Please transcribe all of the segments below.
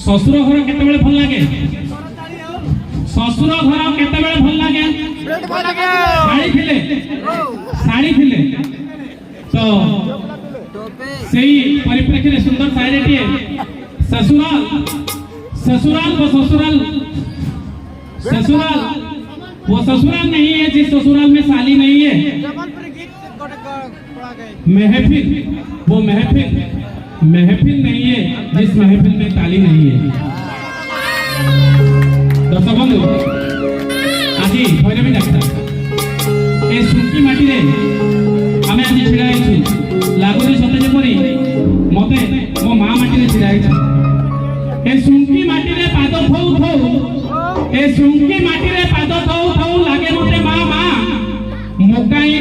ससुर घर केतेबेले भल लागे ससुर घर केतेबेले भल लागे साड़ी थिले तो सेही परिप्रेक्षी सुंदर शायरी ससुराल ससुराल वो ससुराल ससुराल वो ससुराल नहीं है जिस ससुराल में साली नहीं है। महफिल वो महफिल नहीं है जिस महफिल में ताली नहीं है। दर्शक बंधु आज भैरवी जात्रा ए सुंकी माटी रे आमे आज छिड़ा हेछु लागुरी सते जेपरी मते मो मां माटी रे छिड़ा हेछु ए सुंकी माटी रे पाद थौ थौ ए सुंकी माटी रे पाद थौ थौ लागे मते मां मुकाई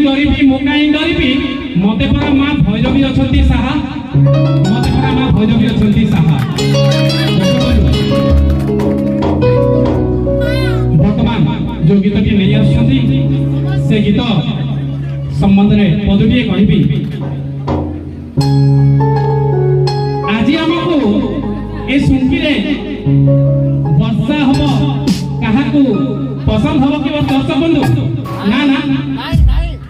डरिबी मते परा मां भैरवी अछंती साहा मते परा मां भैरवी अछंती साहा। वर्तमान जो गीत की नहीं आछंती से गीत संबंध रे पदुटिए कहबी। आज हमको ए सुंकी रे वर्षा हबो काहाकू पसंद हबो कि दर्शक बंधु ना ना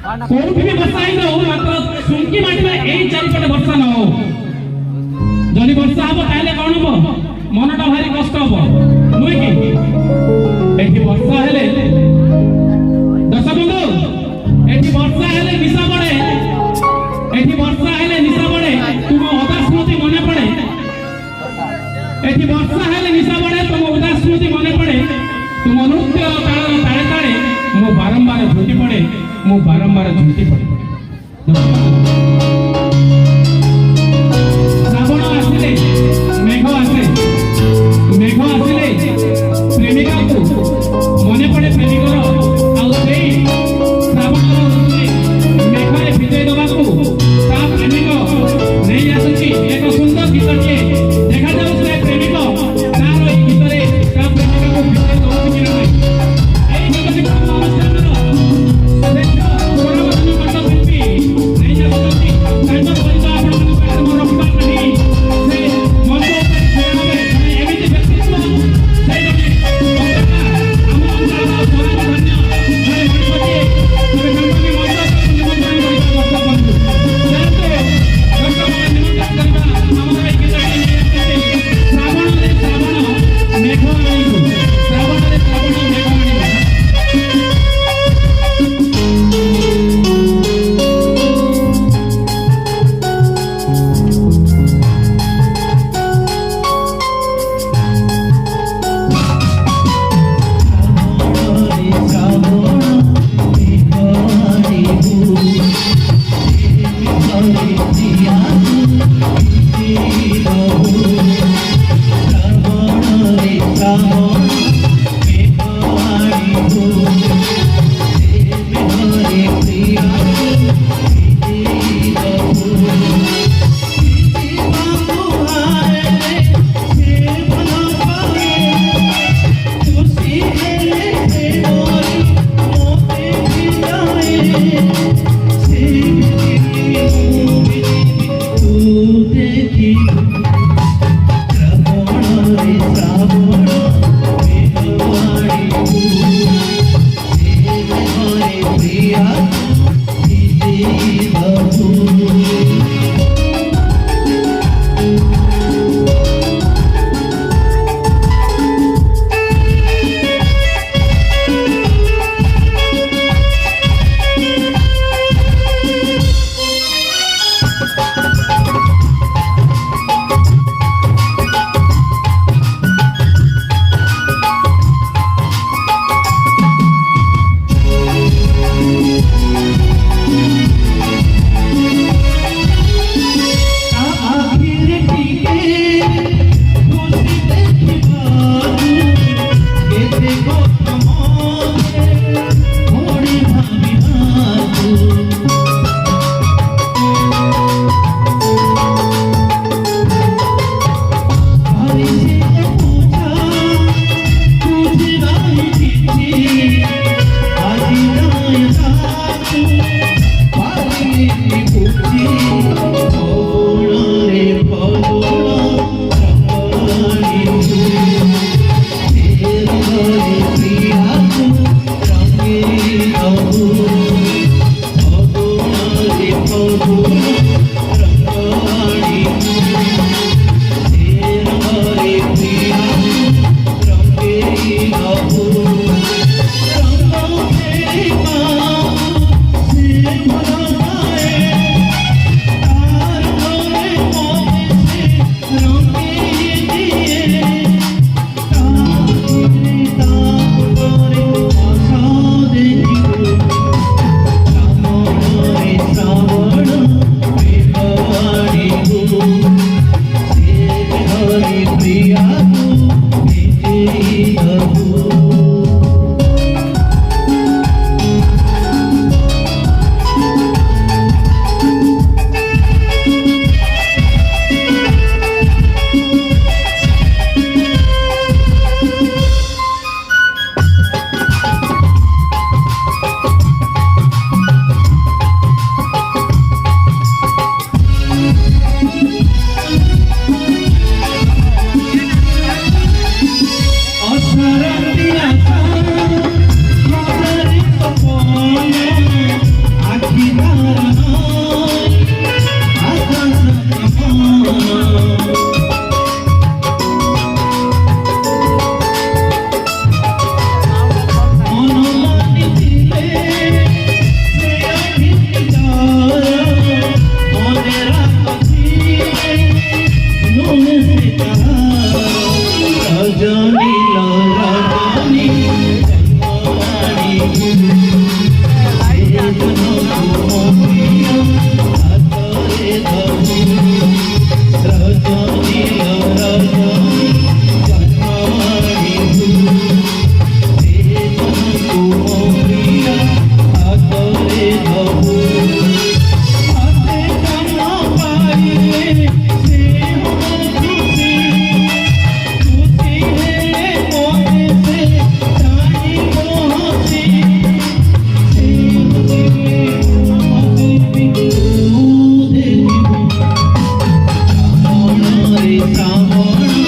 कोठी भी वर्षा ही न हो मात्र सुंकी माटी में एई चारिपटे वर्षा न हो जनी वर्षा हबो ताले कोन हबो मनटा भारी कष्ट हबो नुई कि एठी वर्षा हेले दर्शक बंधु एठी वर्षा हेले निशा पड़े एठी वर्षा हेले निशा पड़े तुम अदा स्मृति मने पड़े एठी वर्षा हेले निशा पड़े तुम अदा स्मृति मने पड़े तुम नृत्य ताल ताले ताले मो बारंबार झुंटी पड़े मो बारंबार झुंटी पड़े। श्रावण आसिले मेघ आसिले प्रेमिका को मने पड़े प्रेमिकर आउ सेई श्रावण ऋतुरे मेघरे भिजय दबा को ता प्रेमिक नहीं आसुची एक सुंदर गीतटिए देखा जाउ से प्रेमिक तार एई गीतरे ता प्रेमिका को भिजय दउची कि नहीं एई गीतटी नमस्कार मन କଣ